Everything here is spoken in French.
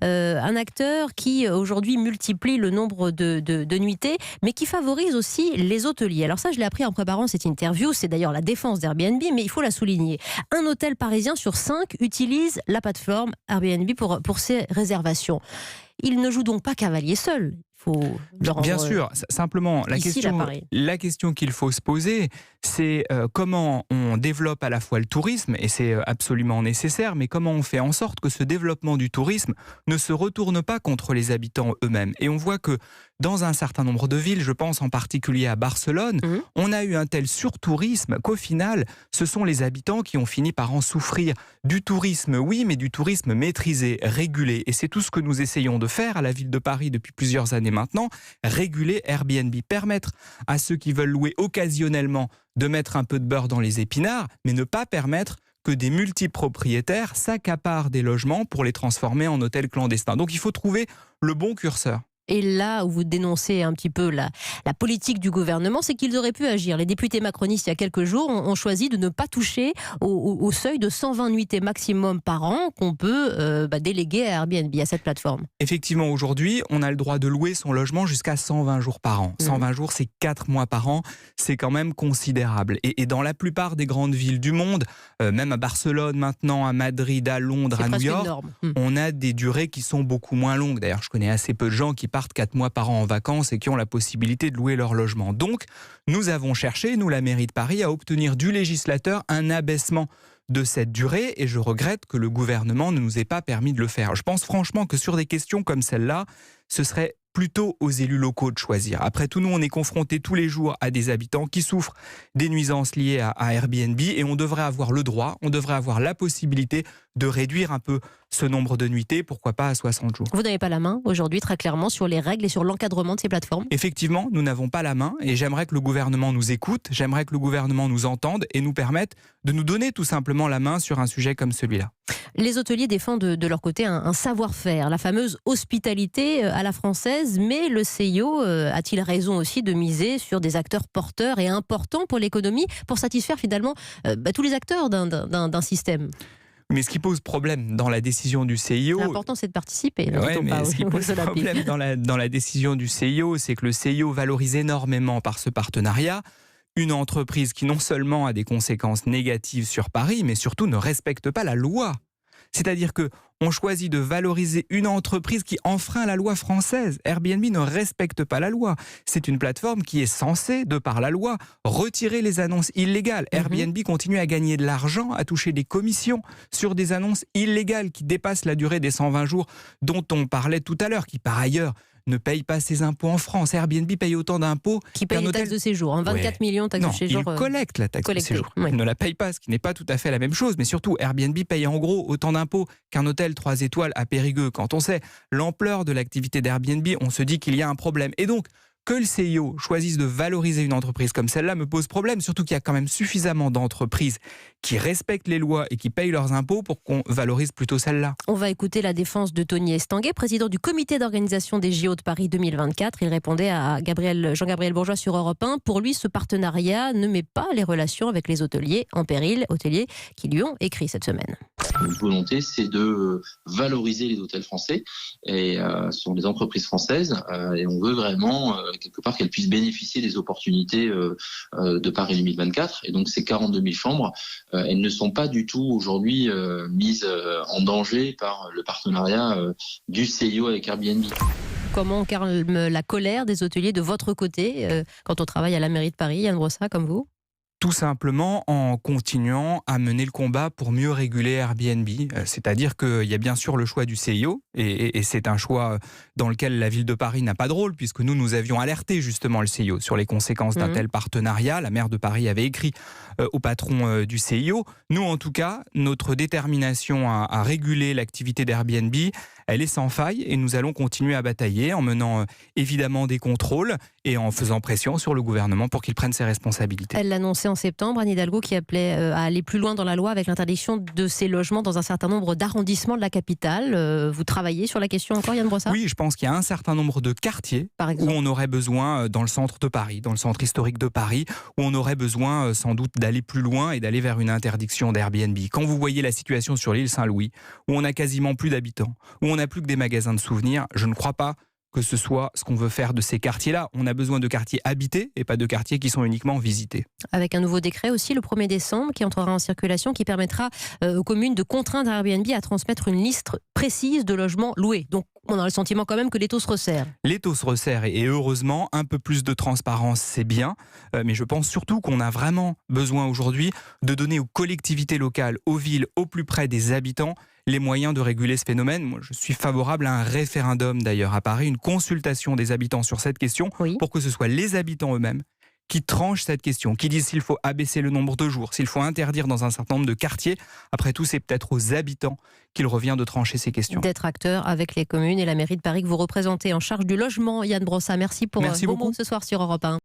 Un acteur qui aujourd'hui multiplie le nombre de nuitées, mais qui favorise aussi les hôteliers. Alors ça, je l'ai appris en préparant cette interview, c'est d'ailleurs la défense d'Airbnb, mais il faut la souligner. Un hôtel parisien sur 5 utilise la plateforme Airbnb pour ses réservations. Il ne joue donc pas cavalier seul. Il faut leur Bien sûr, simplement la question qu'il faut se poser, c'est comment on développe à la fois le tourisme, et c'est absolument nécessaire, mais comment on fait en sorte que ce développement du tourisme ne se retourne pas contre les habitants eux-mêmes. Et on voit que dans un certain nombre de villes, je pense en particulier à Barcelone, on a eu un tel surtourisme qu'au final, ce sont les habitants qui ont fini par en souffrir. Du tourisme, oui, mais du tourisme maîtrisé, régulé. Et c'est tout ce que nous essayons de faire à la ville de Paris depuis plusieurs années maintenant, réguler Airbnb, permettre à ceux qui veulent louer occasionnellement de mettre un peu de beurre dans les épinards, mais ne pas permettre que des multipropriétaires s'accaparent des logements pour les transformer en hôtels clandestins. Donc il faut trouver le bon curseur. Et là où vous dénoncez un petit peu la politique du gouvernement, c'est qu'ils auraient pu agir. Les députés macronistes, il y a quelques jours, ont choisi de ne pas toucher au seuil de 120 nuitées maximum par an qu'on peut déléguer à Airbnb, à cette plateforme. Effectivement, aujourd'hui, on a le droit de louer son logement jusqu'à 120 jours par an. 120 jours, c'est 4 mois par an. C'est quand même considérable. Et dans la plupart des grandes villes du monde, même à Barcelone maintenant, à Madrid, à Londres, à New York, on a des durées qui sont beaucoup moins longues. D'ailleurs, je connais assez peu de gens qui partent 4 mois par an en vacances et qui ont la possibilité de louer leur logement. Donc, nous avons cherché, nous, la mairie de Paris, à obtenir du législateur un abaissement de cette durée, et je regrette que le gouvernement ne nous ait pas permis de le faire. Je pense franchement que sur des questions comme celle-là, ce serait plutôt aux élus locaux de choisir. Après tout, nous, on est confrontés tous les jours à des habitants qui souffrent des nuisances liées à Airbnb, et on devrait avoir le droit, on devrait avoir la possibilité de réduire un peu ce nombre de nuitées, pourquoi pas à 60 jours. Vous n'avez pas la main aujourd'hui, très clairement, sur les règles et sur l'encadrement de ces plateformes ? Effectivement, nous n'avons pas la main, et j'aimerais que le gouvernement nous écoute, j'aimerais que le gouvernement nous entende et nous permette de nous donner tout simplement la main sur un sujet comme celui-là. Les hôteliers défendent de leur côté un savoir-faire, la fameuse hospitalité à la française, mais le CIO a-t-il raison aussi de miser sur des acteurs porteurs et importants pour l'économie, pour satisfaire finalement tous les acteurs d'un système ? Mais ce qui pose problème dans la décision du CIO... L'important, c'est de participer. Ce qui pose problème dans la décision du CIO, c'est que le CIO valorise énormément par ce partenariat une entreprise qui non seulement a des conséquences négatives sur Paris, mais surtout ne respecte pas la loi. C'est-à-dire qu'on choisit de valoriser une entreprise qui enfreint la loi française. Airbnb ne respecte pas la loi. C'est une plateforme qui est censée, de par la loi, retirer les annonces illégales. Airbnb continue à gagner de l'argent, à toucher des commissions sur des annonces illégales qui dépassent la durée des 120 jours dont on parlait tout à l'heure, qui par ailleurs ne paye pas ses impôts en France. Airbnb paye autant d'impôts qui paye les taxes de séjour, 24 millions de taxes de séjour. Il collecte la taxe de séjour. Il ne la paye pas, ce qui n'est pas tout à fait la même chose. Mais surtout, Airbnb paye en gros autant d'impôts qu'un hôtel 3 étoiles à Périgueux. Quand on sait l'ampleur de l'activité d'Airbnb, on se dit qu'il y a un problème. Et donc, que le CIO choisisse de valoriser une entreprise comme celle-là me pose problème, surtout qu'il y a quand même suffisamment d'entreprises qui respectent les lois et qui payent leurs impôts pour qu'on valorise plutôt celle-là. On va écouter la défense de Tony Estanguet, président du comité d'organisation des JO de Paris 2024. Il répondait à Jean-Gabriel Bourgeois sur Europe 1. Pour lui, ce partenariat ne met pas les relations avec les hôteliers en péril, hôteliers qui lui ont écrit cette semaine. Notre volonté, c'est de valoriser les hôtels français, et ce sont des entreprises françaises, et on veut vraiment quelque part qu'elles puissent bénéficier des opportunités de Paris 2024. Et donc ces 42 000 chambres, elles ne sont pas du tout aujourd'hui mises en danger par le partenariat du CIO avec Airbnb. Comment on calme la colère des hôteliers de votre côté quand on travaille à la mairie de Paris, Yann Brossat, comme vous ? Tout simplement en continuant à mener le combat pour mieux réguler Airbnb. C'est-à-dire qu'il y a bien sûr le choix du CIO, et c'est un choix dans lequel la ville de Paris n'a pas de rôle, puisque nous avions alerté justement le CIO sur les conséquences d'un tel partenariat. La maire de Paris avait écrit au patron du CIO. Nous, en tout cas, notre détermination à réguler l'activité d'Airbnb, elle est sans faille, et nous allons continuer à batailler en menant évidemment des contrôles et en faisant pression sur le gouvernement pour qu'il prenne ses responsabilités. Elle l'annonçait en septembre, Anne Hidalgo, qui appelait à aller plus loin dans la loi avec l'interdiction de ces logements dans un certain nombre d'arrondissements de la capitale. Vous travaillez sur la question encore, Yann Brossard ? Oui, je pense qu'il y a un certain nombre de quartiers où on aurait besoin, dans le centre de Paris, dans le centre historique de Paris, où on aurait besoin sans doute d'aller plus loin et d'aller vers une interdiction d'Airbnb. Quand vous voyez la situation sur l'île Saint-Louis, où on a quasiment plus d'habitants, où on n'a plus que des magasins de souvenirs, je ne crois pas que ce soit ce qu'on veut faire de ces quartiers-là. On a besoin de quartiers habités et pas de quartiers qui sont uniquement visités. Avec un nouveau décret aussi, le 1er décembre, qui entrera en circulation, qui permettra aux communes de contraindre Airbnb à transmettre une liste précise de logements loués. Donc, on a le sentiment quand même que l'étau se resserre. L'étau se resserre et heureusement, un peu plus de transparence, c'est bien. Mais je pense surtout qu'on a vraiment besoin aujourd'hui de donner aux collectivités locales, aux villes, au plus près des habitants, les moyens de réguler ce phénomène. Moi, je suis favorable à un référendum d'ailleurs à Paris, une consultation des habitants sur cette question, pour que ce soit les habitants eux-mêmes qui tranchent cette question, qui disent s'il faut abaisser le nombre de jours, s'il faut interdire dans un certain nombre de quartiers. Après tout, c'est peut-être aux habitants qu'il revient de trancher ces questions. D'être acteur avec les communes et la mairie de Paris que vous représentez en charge du logement. Yann Brossard, merci pour vos mots ce soir sur Europe 1.